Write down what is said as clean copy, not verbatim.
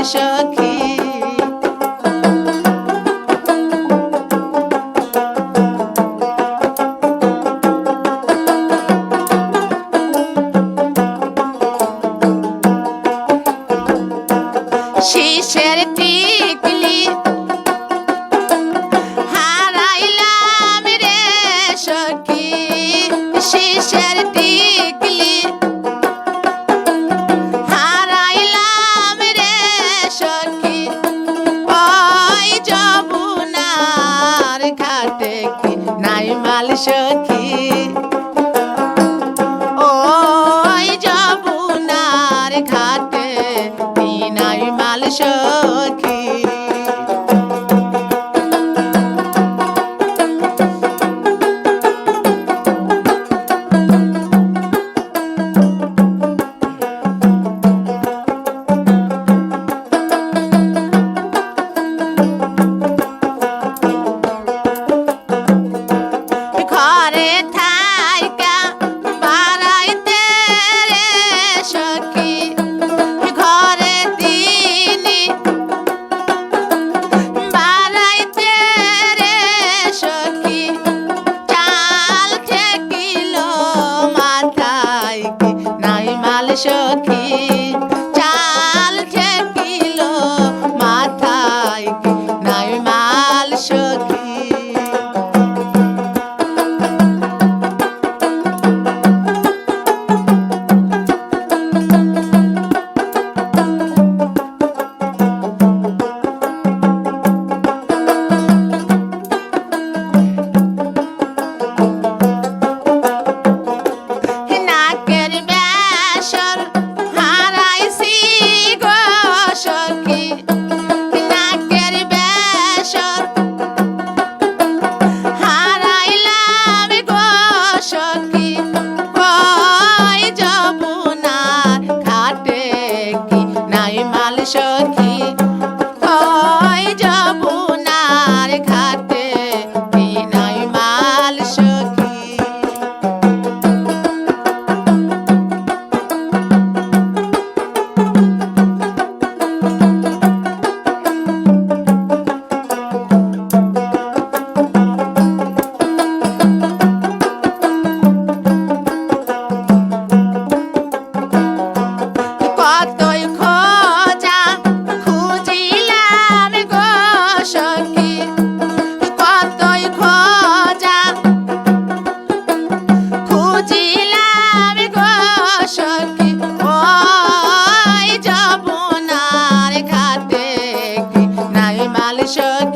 সখী শিশের টিকলি হারাইলাম রে সখী শিশের টিকলি হারাইলাম রে সখী ওই যমুনার ঘাটে কি নাই মাল সখী ওই যমুনার ঘাটে কি নাই মাল সখী ঘরে থাইকা বাড়াইতে রে সখী ঘরে তিনি বাড়াইতে রে সখী চাল ঠেকিল মাথায় কি নাই মাল সখী চাল ঠেকিল মাথায় কি নাই মাল সখী নাকের বেসর হারাইছি গো সখী নাকের বেসর হারাইলাম গো সখী ওই যমুনার ঘাটে কি নাই মাল সখী ওই যমুনার ঘাটে কি নাই মাল সখী কতই খোঁজা খুঁজিলাম গো সখী কতই খোঁজা খুঁজিলাম গো সখী ওই যমুনার ঘাটে কি নাই মাল সখী